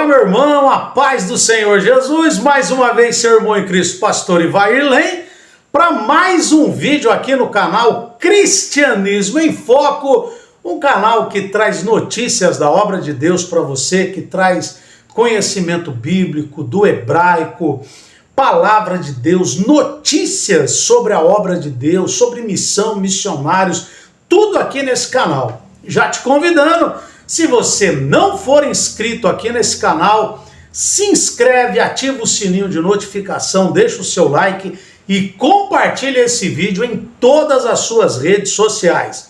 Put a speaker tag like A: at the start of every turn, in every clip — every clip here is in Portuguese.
A: meu irmão, a paz do Senhor Jesus, mais uma vez seu irmão em Cristo, pastor Ivairlem, para mais um vídeo aqui no canal Cristianismo em Foco, um canal que traz notícias da obra de Deus para você, que traz conhecimento bíblico, do hebraico, palavra de Deus, notícias sobre a obra de Deus, sobre missão, missionários, tudo aqui nesse canal. Já te convidando, se você não for inscrito aqui nesse canal, se inscreve, ativa o sininho de notificação, deixa o seu like e compartilha esse vídeo em todas as suas redes sociais.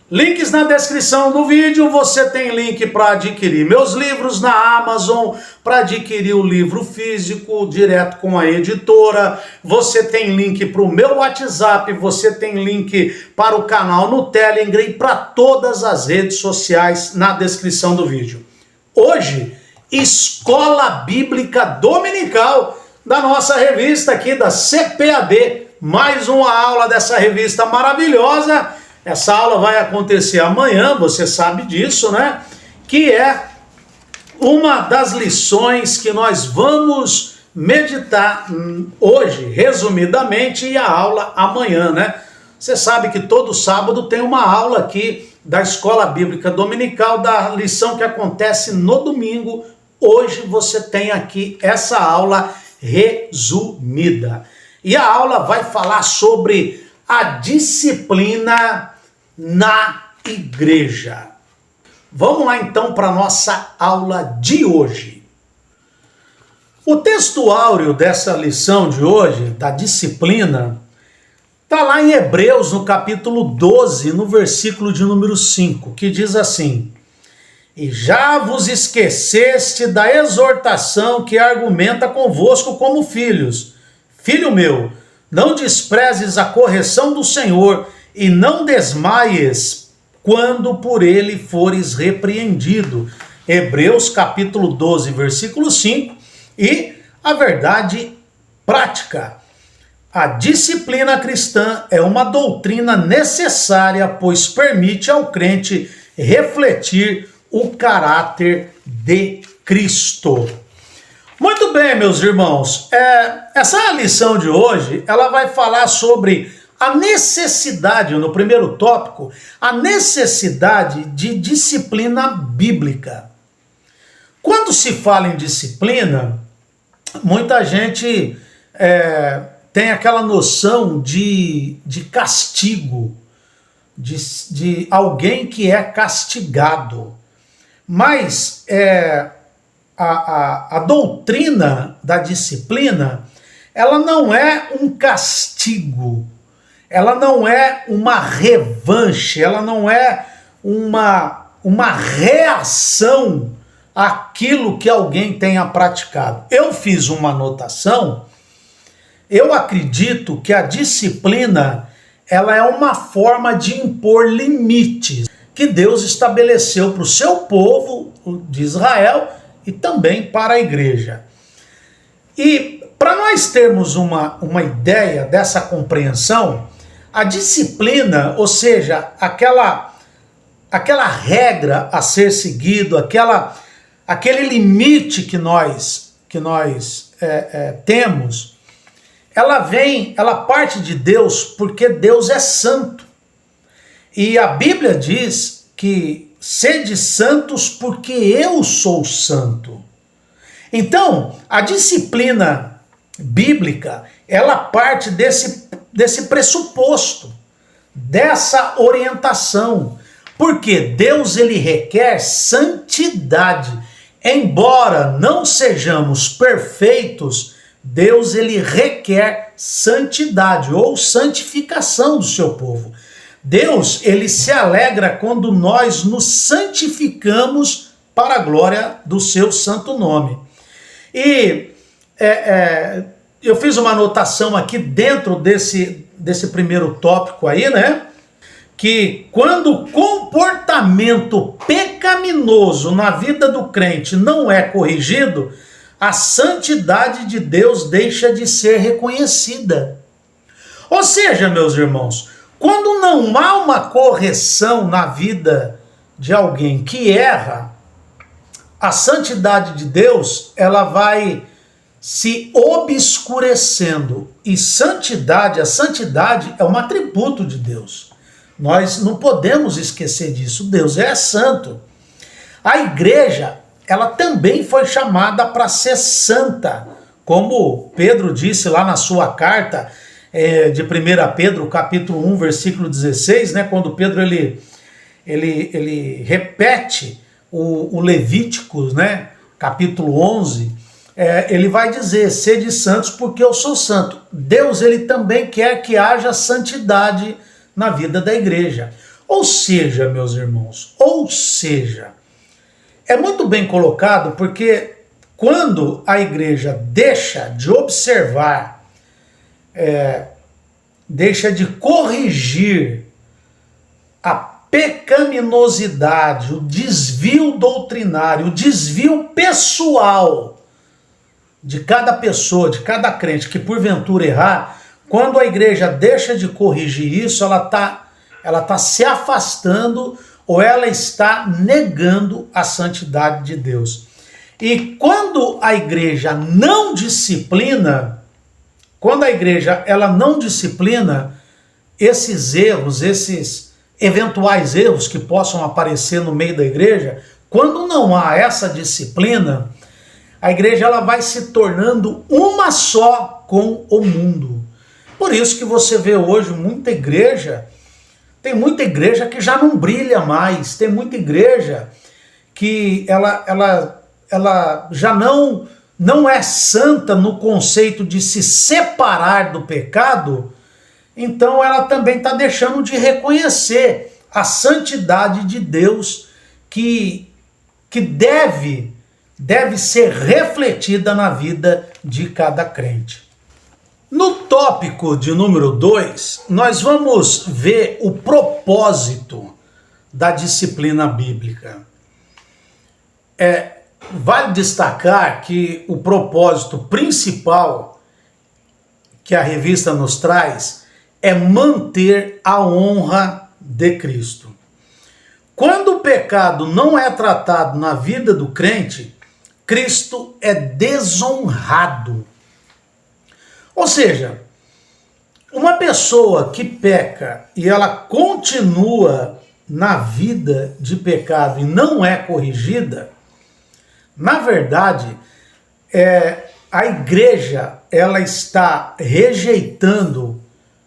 A: Links na descrição do vídeo, você tem link para adquirir meus livros na Amazon, para adquirir o livro físico direto com a editora, você tem link para o meu WhatsApp, você tem link para o canal no Telegram e para todas as redes sociais na descrição do vídeo. Hoje, Escola Bíblica Dominical da nossa revista aqui da CPAD, mais uma aula dessa revista maravilhosa. Essa aula vai acontecer amanhã, você sabe disso, né? Que é uma das lições que nós vamos meditar hoje, resumidamente, e a aula amanhã, né? Você sabe que todo sábado tem uma aula aqui da Escola Bíblica Dominical, da lição que acontece no domingo. Hoje você tem aqui essa aula resumida. E a aula vai falar sobre a disciplina na igreja. Vamos lá então para a nossa aula de hoje. O texto áureo dessa lição de hoje, da disciplina, está lá em Hebreus, no capítulo 12, no versículo de número 5, que diz assim: E já vos esqueceste da exortação que argumenta convosco como filhos. Filho meu, não desprezes a correção do Senhor, e não desmaies quando por ele fores repreendido. Hebreus capítulo 12, versículo 5. E a verdade prática. A disciplina cristã é uma doutrina necessária, pois permite ao crente refletir o caráter de Cristo. Muito bem, meus irmãos, essa lição de hoje, ela vai falar sobre a necessidade, no primeiro tópico, a necessidade de disciplina bíblica. Quando se fala em disciplina, muita gente tem aquela noção de castigo, de alguém que é castigado. Mas a doutrina da disciplina, ela não é um castigo, ela não é uma revanche, ela não é uma reação àquilo que alguém tenha praticado. Eu fiz uma anotação, eu acredito que a disciplina, ela é uma forma de impor limites que Deus estabeleceu para o seu povo de Israel e também para a igreja. E para nós termos uma ideia dessa compreensão, a disciplina, ou seja, aquela regra a ser seguido, aquele limite que nós temos, ela parte de Deus, porque Deus é santo. E a Bíblia diz que sede santos porque eu sou santo. Então, a disciplina bíblica, ela parte desse pressuposto, dessa orientação, porque Deus ele requer santidade. Embora não sejamos perfeitos, Deus ele requer santidade ou santificação do seu povo. Deus ele se alegra quando nós nos santificamos para a glória do seu santo nome. E eu fiz uma anotação aqui dentro desse primeiro tópico aí, né? Que quando o comportamento pecaminoso na vida do crente não é corrigido, a santidade de Deus deixa de ser reconhecida. Ou seja, meus irmãos, quando não há uma correção na vida de alguém que erra, a santidade de Deus, ela vai se obscurecendo. E a santidade é um atributo de Deus. Nós não podemos esquecer disso. Deus é santo. A igreja, ela também foi chamada para ser santa. Como Pedro disse lá na sua carta de 1 Pedro, capítulo 1, versículo 16, né, quando Pedro ele repete o Levíticos, né, capítulo 11, ele vai dizer, sede santos porque eu sou santo. Deus, ele também quer que haja santidade na vida da igreja. Ou seja, meus irmãos, é muito bem colocado, porque quando a igreja deixa de observar, deixa de corrigir a pecaminosidade, o desvio doutrinário, o desvio pessoal de cada pessoa, de cada crente que porventura errar, quando a igreja deixa de corrigir isso, ela tá se afastando ou ela está negando a santidade de Deus. E quando a igreja não disciplina, ela não disciplina esses erros, esses eventuais erros que possam aparecer no meio da igreja, quando não há essa disciplina, a igreja ela vai se tornando uma só com o mundo. Por isso que você vê hoje tem muita igreja que já não brilha mais, tem muita igreja que ela já não é santa no conceito de se separar do pecado, então ela também está deixando de reconhecer a santidade de Deus que deve ser refletida na vida de cada crente. No tópico de número 2, nós vamos ver o propósito da disciplina bíblica. Vale destacar que o propósito principal que a revista nos traz é manter a honra de Cristo. Quando o pecado não é tratado na vida do crente, Cristo é desonrado. Ou seja, uma pessoa que peca e ela continua na vida de pecado e não é corrigida, na verdade, a igreja ela está rejeitando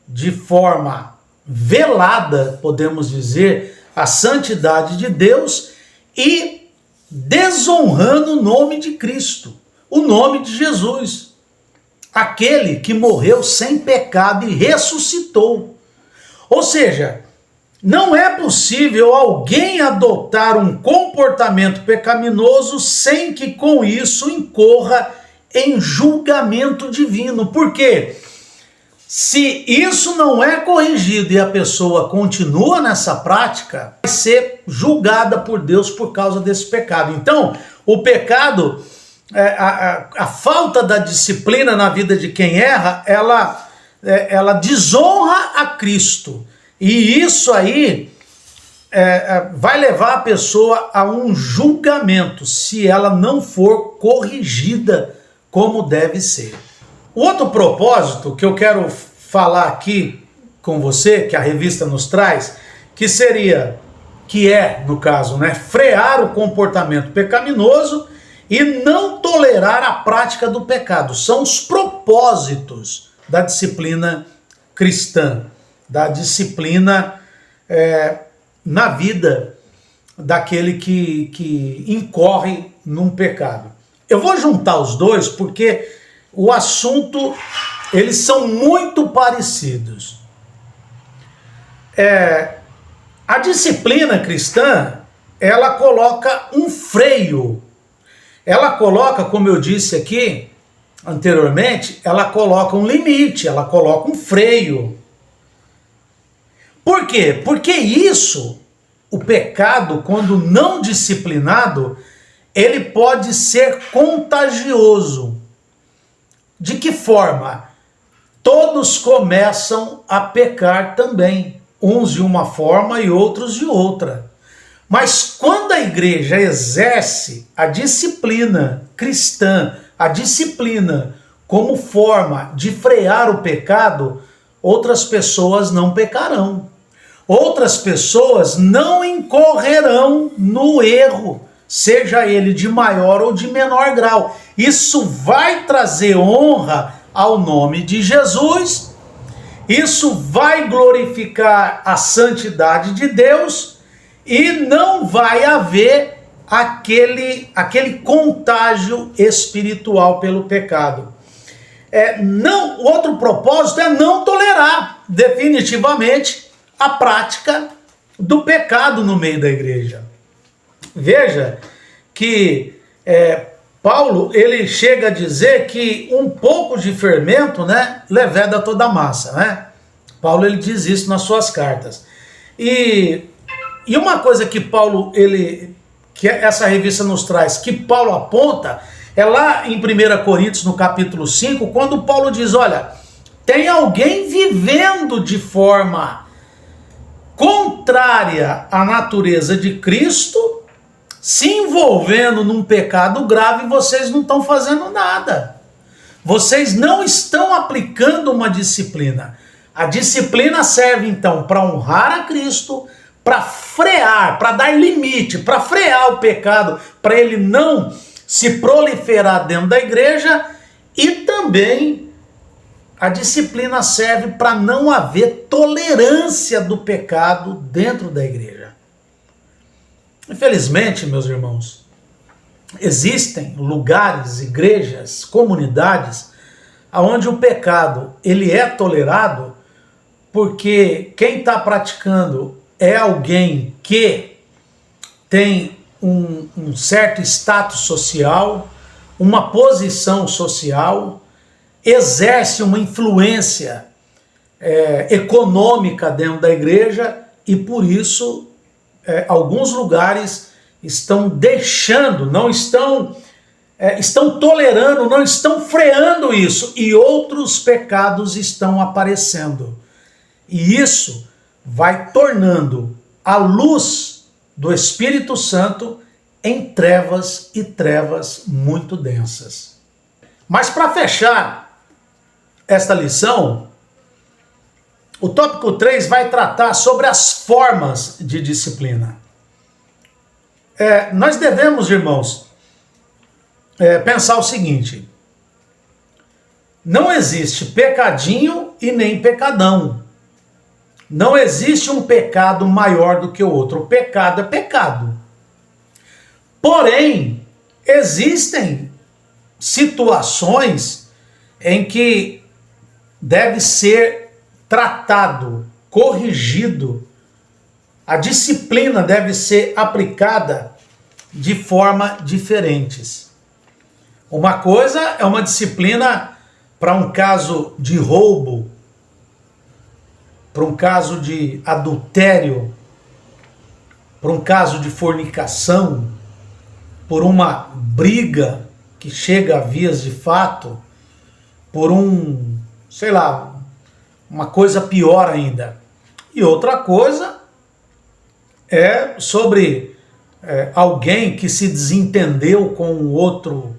A: de forma velada, podemos dizer, a santidade de Deus e desonrando o nome de Cristo, o nome de Jesus, aquele que morreu sem pecado e ressuscitou. Ou seja, não é possível alguém adotar um comportamento pecaminoso sem que com isso incorra em julgamento divino. Por quê? Se isso não é corrigido e a pessoa continua nessa prática, vai ser julgada por Deus por causa desse pecado. Então, o pecado, a falta da disciplina na vida de quem erra, ela desonra a Cristo. E isso aí vai levar a pessoa a um julgamento, se ela não for corrigida como deve ser. Outro propósito que eu quero falar aqui com você, que a revista nos traz, que é, no caso, frear o comportamento pecaminoso e não tolerar a prática do pecado. São os propósitos da disciplina cristã, da disciplina na vida daquele que incorre num pecado. Eu vou juntar os dois porque o assunto, eles são muito parecidos. A disciplina cristã, ela coloca um freio. Ela coloca, como eu disse aqui anteriormente, ela coloca um limite, ela coloca um freio. Por quê? Porque o pecado, quando não disciplinado, ele pode ser contagioso. De que forma? Todos começam a pecar também, uns de uma forma e outros de outra. Mas quando a igreja exerce a disciplina cristã, a disciplina como forma de frear o pecado, outras pessoas não pecarão. Outras pessoas não incorrerão no erro, seja ele de maior ou de menor grau. Isso vai trazer honra ao nome de Jesus, isso vai glorificar a santidade de Deus e não vai haver aquele contágio espiritual pelo pecado. O outro propósito é não tolerar definitivamente a prática do pecado no meio da igreja. Veja que Paulo, ele chega a dizer que um pouco de fermento, né, leveda toda a massa, né? Paulo, ele diz isso nas suas cartas. E uma coisa que Paulo, que essa revista nos traz, que Paulo aponta, é lá em 1 Coríntios, no capítulo 5, quando Paulo diz, olha, tem alguém vivendo de forma contrária à natureza de Cristo, se envolvendo num pecado grave, vocês não estão fazendo nada. Vocês não estão aplicando uma disciplina. A disciplina serve, então, para honrar a Cristo, para frear, para dar limite, para frear o pecado, para ele não se proliferar dentro da igreja, e também a disciplina serve para não haver tolerância do pecado dentro da igreja. Infelizmente, meus irmãos, existem lugares, igrejas, comunidades, onde o pecado ele é tolerado porque quem está praticando é alguém que tem um certo status social, uma posição social, exerce uma influência econômica dentro da igreja e por isso alguns lugares estão deixando, estão tolerando, não estão freando isso, e outros pecados estão aparecendo. E isso vai tornando a luz do Espírito Santo em trevas e trevas muito densas. Mas para fechar esta lição, o tópico 3 vai tratar sobre as formas de disciplina. Nós devemos, irmãos, pensar o seguinte: não existe pecadinho e nem pecadão. Não existe um pecado maior do que o outro. O pecado é pecado. Porém, existem situações em que deve ser tratado, corrigido, a disciplina deve ser aplicada de forma diferentes. Uma coisa é uma disciplina para um caso de roubo, para um caso de adultério, para um caso de fornicação, por uma briga que chega a vias de fato, por uma coisa pior ainda. E outra coisa é sobre alguém que se desentendeu com o outro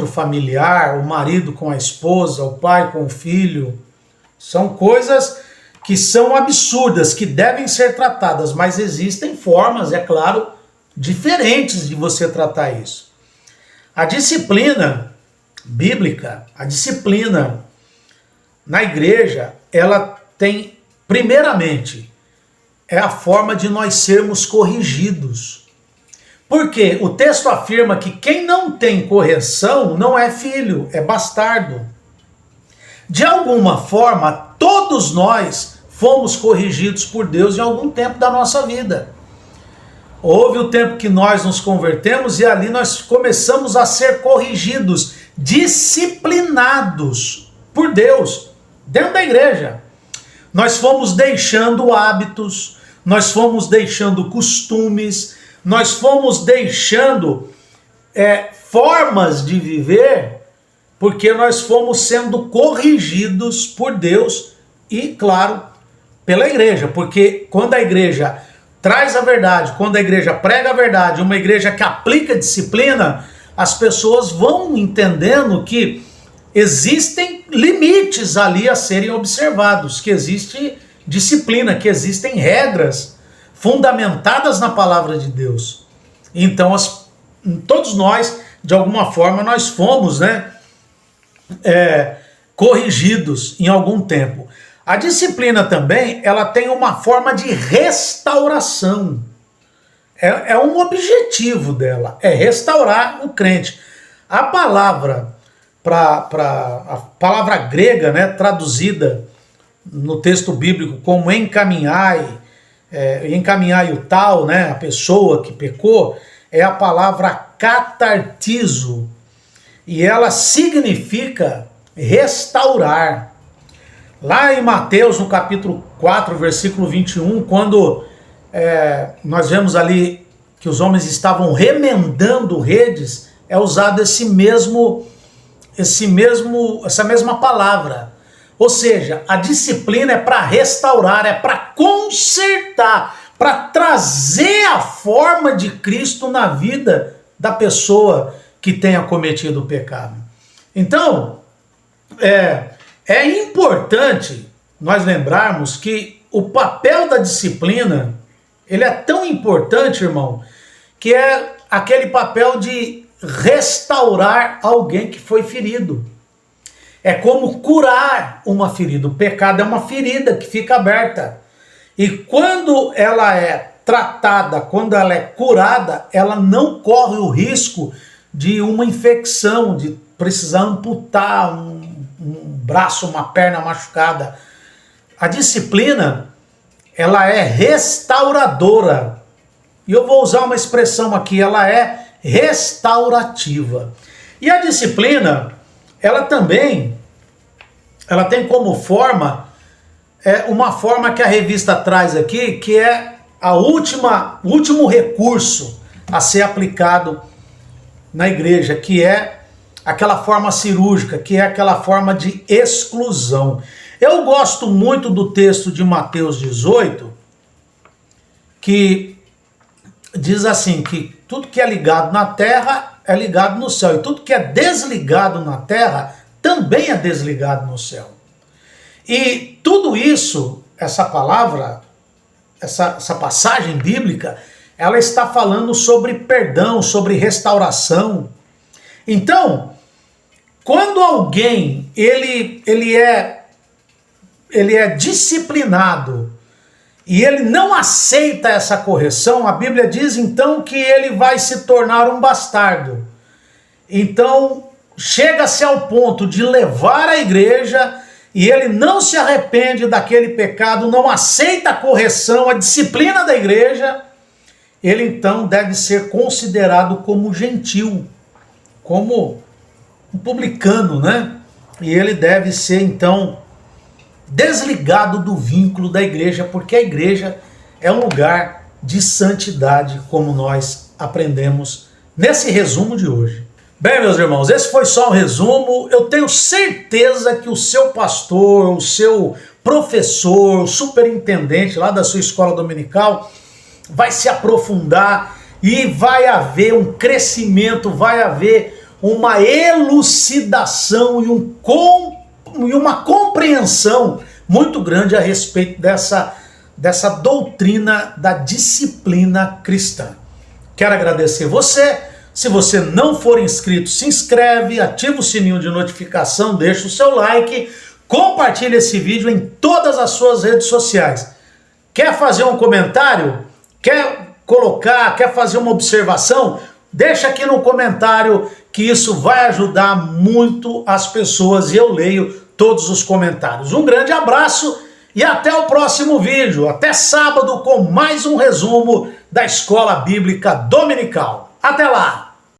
A: familiar, o marido com a esposa, o pai com o filho. São coisas que são absurdas, que devem ser tratadas, mas existem formas, é claro, diferentes de você tratar isso. A disciplina bíblica, a disciplina na igreja, ela tem, primeiramente, é a forma de nós sermos corrigidos. Porque o texto afirma que quem não tem correção não é filho, é bastardo. De alguma forma, todos nós fomos corrigidos por Deus em algum tempo da nossa vida. Houve o tempo que nós nos convertemos e ali nós começamos a ser corrigidos, disciplinados por Deus, dentro da igreja. Nós fomos deixando hábitos, nós fomos deixando costumes, nós fomos deixando formas de viver, porque nós fomos sendo corrigidos por Deus e, claro, pela igreja. Porque quando a igreja traz a verdade, quando a igreja prega a verdade, uma igreja que aplica disciplina, as pessoas vão entendendo que existem limites ali a serem observados, que existe disciplina, que existem regras fundamentadas na palavra de Deus. Então, todos nós, de alguma forma, nós fomos, corrigidos em algum tempo. A disciplina também, ela tem uma forma de restauração. É um objetivo dela, é restaurar o crente. A palavra, a palavra grega, traduzida no texto bíblico como encaminhai o tal, a pessoa que pecou, é a palavra catartizo. E ela significa restaurar. Lá em Mateus, no capítulo 4, versículo 21, quando nós vemos ali que os homens estavam remendando redes, é usado essa mesma palavra. Ou seja, a disciplina é para restaurar, é para consertar, para trazer a forma de Cristo na vida da pessoa que tenha cometido o pecado. Então, é importante nós lembrarmos que o papel da disciplina, ele é tão importante, irmão, que é aquele papel de restaurar alguém que foi ferido. É como curar uma ferida. O pecado é uma ferida que fica aberta. E quando ela é tratada, quando ela é curada, ela não corre o risco de uma infecção, de precisar amputar um braço, uma perna machucada. A disciplina, ela é restauradora. E eu vou usar uma expressão aqui, ela é restaurativa. E a disciplina, ela também, ela tem como forma, uma forma que a revista traz aqui, que é o último recurso a ser aplicado na igreja, que é aquela forma cirúrgica, que é aquela forma de exclusão. Eu gosto muito do texto de Mateus 18, que diz assim, que tudo que é ligado na terra é ligado no céu, e tudo que é desligado na terra também é desligado no céu. E tudo isso, essa palavra, essa passagem bíblica, ela está falando sobre perdão, sobre restauração. Então, quando alguém ele é disciplinado e ele não aceita essa correção, a Bíblia diz então que ele vai se tornar um bastardo. Então, chega-se ao ponto de levar a igreja e ele não se arrepende daquele pecado, não aceita a correção, a disciplina da igreja, ele então deve ser considerado como gentil, como um publicano, E ele deve ser então desligado do vínculo da igreja, porque a igreja é um lugar de santidade, como nós aprendemos nesse resumo de hoje. Bem, meus irmãos, esse foi só um resumo. Eu tenho certeza que o seu pastor, o seu professor, o superintendente lá da sua escola dominical vai se aprofundar e vai haver um crescimento, vai haver uma elucidação e uma compreensão muito grande a respeito dessa doutrina da disciplina cristã. Quero agradecer você. Se você não for inscrito, se inscreve, ativa o sininho de notificação, deixa o seu like, compartilha esse vídeo em todas as suas redes sociais. Quer fazer um comentário? Quer fazer uma observação? Deixa aqui no comentário que isso vai ajudar muito as pessoas e eu leio todos os comentários. Um grande abraço e até o próximo vídeo. Até sábado com mais um resumo da Escola Bíblica Dominical. Até lá!